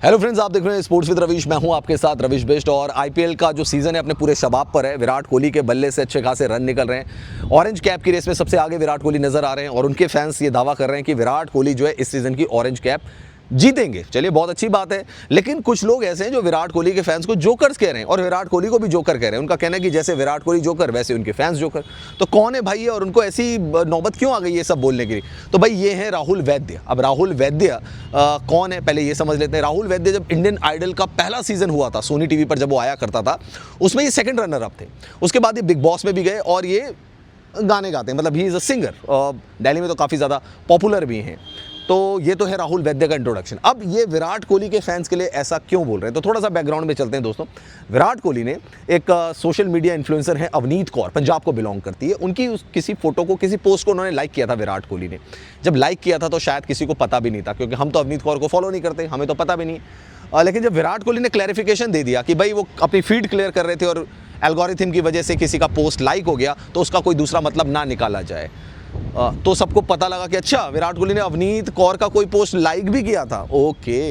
Hello friends, आप देख रहे हैं स्पोर्ट्स विद रवीश। मैं हूं आपके साथ रवीश बेस्ट। और आईपीएल का जो सीजन है अपने पूरे शबाब पर है। विराट कोहली के बल्ले से अच्छे खासे रन निकल रहे हैं। ऑरेंज कैप की रेस में सबसे आगे विराट कोहली नजर आ रहे हैं और उनके फैंस ये दावा कर रहे हैं कि विराट कोहली जो है इस सीजन की ऑरेंज कैप जीतेंगे। चलिए, बहुत अच्छी बात है। लेकिन कुछ लोग ऐसे हैं जो विराट कोहली के फैंस को जोकर्स कह रहे हैं और विराट कोहली को भी जोकर कह रहे हैं। उनका कहना है कि जैसे विराट कोहली जोकर वैसे उनके फैंस जोकर। तो कौन है भाई ये और उनको ऐसी नौबत क्यों आ गई ये सब बोलने की? तो भाई ये है राहुल वैद्य। अब राहुल वैद्य कौन है पहले ये समझ लेते हैं। राहुल वैद्य जब इंडियन आइडल का पहला सीजन हुआ था सोनी टीवी पर, जब वो आया करता था, उसमें ये सेकंड रनर अप थे। उसके बाद ये बिग बॉस में भी गए और ये गाने गाते हैं, मतलब he is a singer. Delhi में तो काफ़ी ज़्यादा पॉपुलर भी हैं। तो ये तो है राहुल वैद्य का इंट्रोडक्शन। अब ये विराट कोहली के फैंस के लिए ऐसा क्यों बोल रहे हैं, तो थोड़ा सा बैकग्राउंड में चलते हैं दोस्तों। विराट कोहली ने एक सोशल मीडिया इन्फ्लुएंसर है अवनीत कौर, पंजाब को बिलोंग करती है। उनकी किसी फोटो को, किसी पोस्ट को उन्होंने लाइक किया था विराट कोहली ने। जब लाइक किया था तो शायद किसी को पता भी नहीं था, क्योंकि हम तो अवनीत कौर को फॉलो नहीं करते, हमें तो पता भी नहीं। लेकिन जब विराट कोहली ने क्लैरिफिकेशन दे दिया कि भाई वो अपनी फीड क्लियर कर रहे थे और एल्गोरिथम की वजह से किसी का पोस्ट लाइक हो गया, तो उसका कोई दूसरा मतलब ना निकाला जाए, तो सबको पता लगा कि अच्छा, विराट कोहली ने अवनीत कौर का कोई पोस्ट लाइक भी किया था। ओके,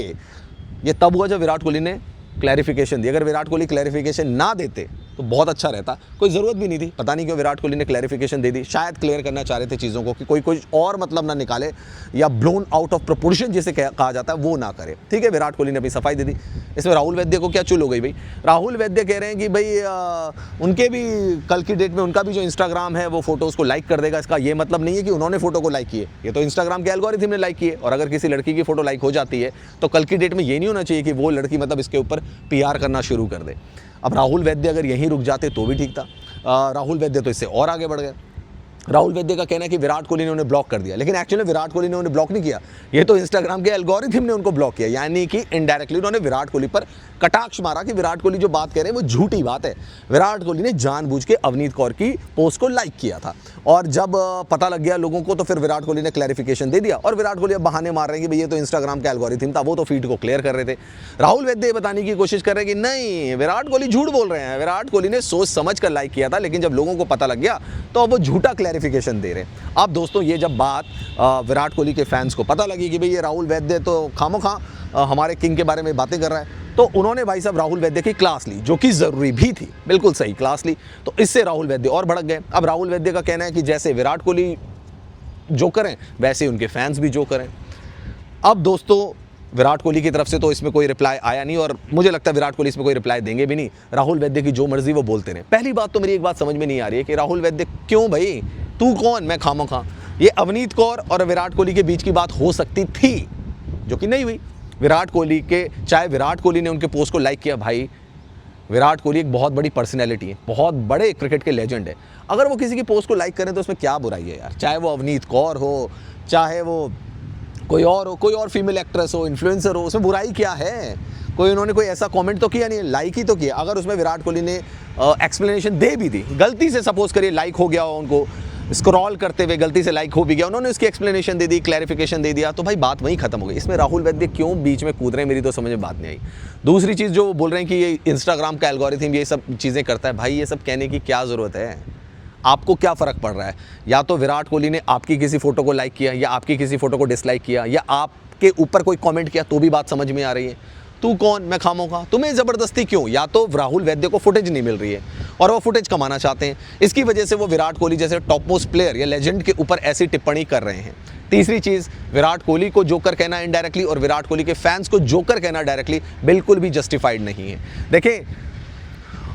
ये तब हुआ जब विराट कोहली ने क्लैरिफिकेशन दी। अगर विराट कोहली क्लैरिफिकेशन ना देते तो बहुत अच्छा रहता, कोई ज़रूरत भी नहीं थी। पता नहीं क्यों विराट कोहली ने क्लैरिफिकेशन दे दी। शायद क्लियर करना चाह रहे थे चीज़ों को कि कोई और मतलब ना निकाले, या ब्लोन आउट ऑफ प्रोपोर्शन जिसे कहा जाता है वो ना करे। ठीक है, विराट कोहली ने अपनी सफाई दे दी। इसमें राहुल वैद्य को क्या चुल हो गई भाई? राहुल वैद्य कह रहे हैं कि भाई उनके भी कल की डेट में उनका भी जो इंस्टाग्राम है वो फोटोज़ को लाइक कर देगा। इसका ये मतलब नहीं है कि उन्होंने फोटो को लाइक किए, ये तो इंस्टाग्राम के एल्गोरिथम ने लाइक किए। और अगर किसी लड़की की फोटो लाइक हो जाती है तो कल की डेट में ये नहीं होना चाहिए कि वो लड़की मतलब इसके ऊपर पीआर करना शुरू कर दे। अब राहुल वैद्य अगर यहीं रुक जाते तो भी ठीक था। राहुल वैद्य तो इससे और आगे बढ़ गए। राहुल वैद्य का कहना है कि विराट कोहली ने उन्हें ब्लॉक कर दिया, लेकिन एक्चुअली विराट कोहली ने उन्हें ब्लॉक नहीं किया, ये तो इंस्टाग्राम के एल्गोरिथम ने उनको ब्लॉक किया। यानी कि इनडायरेक्टली उन्होंने विराट कोहली पर कटाक्ष मारा कि विराट कोहली जो बात कह रहे हैं वो झूठी बात है। विराट कोहली ने जानबूझ के अवनीत कौर की पोस्ट को लाइक किया था। और जब पता लग गया लोगों को तो फिर विराट कोहली ने क्लैरिफिकेशन दे दिया। और विराट कोहली अब बहाने मार रहे हैं कि भाई ये तो इंस्टाग्राम का एल्गोरिथम था, वो तो फीड को क्लियर कर रहे थे। राहुल वैद्य ये बताने की कोशिश कर रहे हैं कि नहीं, विराट कोहली झूठ बोल रहे हैं, विराट कोहली ने सोच समझ कर लाइक किया था, लेकिन जब लोगों को पता लग गया तो अब वो झूठा क्लैरिफिकेशन दे रहे हैं। अब दोस्तों, ये जब बात विराट कोहली के फैंस को पता लगी कि भाई ये राहुल वैद्य तो खामोखा हमारे किंग के बारे में बातें कर रहा है, तो उन्होंने भाई साहब राहुल वैद्य की क्लास ली, जो कि ज़रूरी भी थी, बिल्कुल सही क्लास ली। तो इससे राहुल वैद्य और भड़क गए। अब राहुल वैद्य का कहना है कि जैसे विराट कोहली जो करें वैसे उनके फैंस भी जो करें। अब दोस्तों, विराट कोहली की तरफ से तो इसमें कोई रिप्लाई आया नहीं और मुझे लगता है विराट कोहली इसमें कोई रिप्लाई देंगे भी नहीं। राहुल वैद्य की जो मर्जी वो बोलते रहे। पहली बात तो मेरी एक बात समझ में नहीं आ रही है कि राहुल वैद्य क्यों भाई, तू कौन, मैं खामोखा। ये अवनीत कौर और विराट कोहली के बीच की बात हो सकती थी, जो कि नहीं हुई। विराट कोहली के, चाहे विराट कोहली ने उनके पोस्ट को लाइक किया, भाई विराट कोहली एक बहुत बड़ी पर्सनैलिटी है, बहुत बड़े क्रिकेट के लेजेंड है। अगर वो किसी की पोस्ट को लाइक करें तो उसमें क्या बुराई है यार? चाहे वो अवनीत कौर हो, चाहे वो कोई और हो, कोई और फीमेल एक्ट्रेस हो, इन्फ्लुएंसर हो, उसमें बुराई क्या है? कोई उन्होंने कोई ऐसा कमेंट तो किया नहीं, लाइक ही तो किया। अगर उसमें विराट कोहली ने एक्सप्लेनेशन दे भी दी, गलती से सपोज करिए लाइक हो गया हो, उनको स्क्रॉल करते हुए गलती से लाइक हो भी गया, उन्होंने उसकी एक्सप्लेनेशन दे दी, क्लैरिफिकेशन दे दिया, तो भाई बात वहीं खत्म हो गई। इसमें राहुल वैद्य क्यों बीच में कूद रहे हैं, मेरी तो समझ में बात नहीं आई। दूसरी चीज़ जो बोल रहे हैं कि ये इंस्टाग्राम का एल्गोरिथम ये सब चीज़ें करता है, भाई ये सब कहने की क्या ज़रूरत है? आपको क्या फ़र्क पड़ रहा है? या तो विराट कोहली ने आपकी किसी फोटो को लाइक किया, या आपकी किसी फोटो को डिसलाइक किया, या आपके ऊपर कोई कमेंट किया, तो भी बात समझ में आ रही है। तू कौन, मैं खामोखा, तुम्हें ज़बरदस्ती क्यों? या तो राहुल वैद्य को फुटेज नहीं मिल रही है और वो फुटेज कमाना चाहते हैं, इसकी वजह से वो विराट कोहली जैसे टॉप मोस्ट प्लेयर या लेजेंड के ऊपर ऐसी टिप्पणी कर रहे हैं। तीसरी चीज़, विराट कोहली को जोकर कहना इनडायरेक्टली और विराट कोहली के फैंस को जोकर कहना डायरेक्टली बिल्कुल भी जस्टिफाइड नहीं है। देखिए,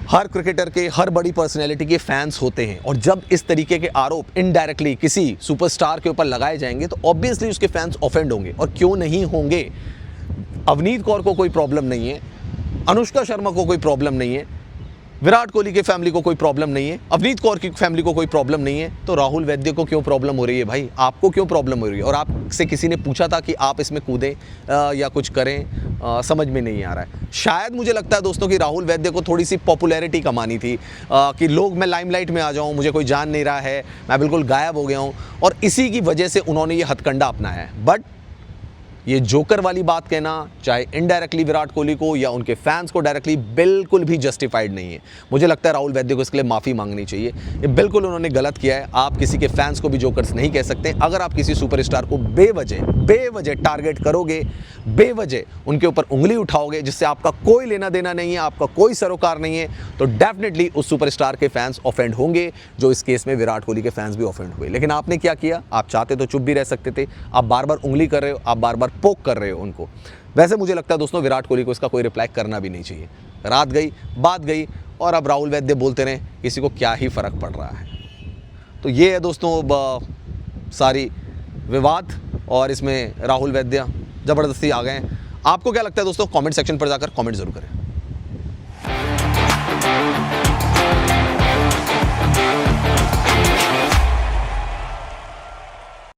हर क्रिकेटर के, हर बड़ी पर्सनैलिटी के फैंस होते हैं, और जब इस तरीके के आरोप इनडायरेक्टली किसी सुपरस्टार के ऊपर लगाए जाएंगे तो ऑब्वियसली उसके फैंस ऑफेंड होंगे। और क्यों नहीं होंगे? अवनीत कौर को कोई प्रॉब्लम नहीं है, अनुष्का शर्मा को कोई प्रॉब्लम नहीं है, विराट कोहली के फैमिली को कोई प्रॉब्लम नहीं है, अवनीत कौर की फैमिली को कोई प्रॉब्लम नहीं है, तो राहुल वैद्य को क्यों प्रॉब्लम हो रही है भाई? आपको क्यों प्रॉब्लम हो रही है? और आपसे किसी ने पूछा था कि आप इसमें कूदें या कुछ करें? समझ में नहीं आ रहा है। शायद मुझे लगता है दोस्तों कि राहुल वैद्य को थोड़ी सी पॉपुलैरिटी कमानी थी, कि लोग, मैं लाइमलाइट में आ जाऊँ, मुझे कोई जान नहीं रहा है, मैं बिल्कुल गायब हो गया हूँ, और इसी की वजह से उन्होंने ये हथकंडा अपनाया है। बट ये जोकर वाली बात कहना, चाहे इनडायरेक्टली विराट कोहली को या उनके फैंस को डायरेक्टली, बिल्कुल भी जस्टिफाइड नहीं है। मुझे लगता है राहुल वैद्य को इसके लिए माफ़ी मांगनी चाहिए। ये बिल्कुल उन्होंने गलत किया है। आप किसी के फैंस को भी जोकर्स नहीं कह सकते। अगर आप किसी सुपरस्टार को बेवजह टारगेट करोगे, बेवजह उनके ऊपर उंगली उठाओगे, जिससे आपका कोई लेना देना नहीं है, आपका कोई सरोकार नहीं है, तो डेफिनेटली उस सुपरस्टार के फैंस ऑफेंड होंगे, जो इस केस में विराट कोहली के फैंस भी ऑफेंड हुए। लेकिन आपने क्या किया? आप चाहते तो चुप भी रह सकते थे, आप बार बार उंगली कर रहे हो, आप बार बार पोक कर रहे हो उनको। वैसे मुझे लगता है दोस्तों, विराट कोहली को इसका कोई रिप्लाई करना भी नहीं चाहिए। रात गई, बात गई, और अब राहुल वैद्य बोलते रहे, किसी को क्या ही फर्क पड़ रहा है। तो ये है दोस्तों सारी विवाद, और इसमें राहुल वैद्य ज़बरदस्ती आ गए हैं। आपको क्या लगता है दोस्तों? कमेंट सेक्शन पर जाकर कमेंट जरूर करें।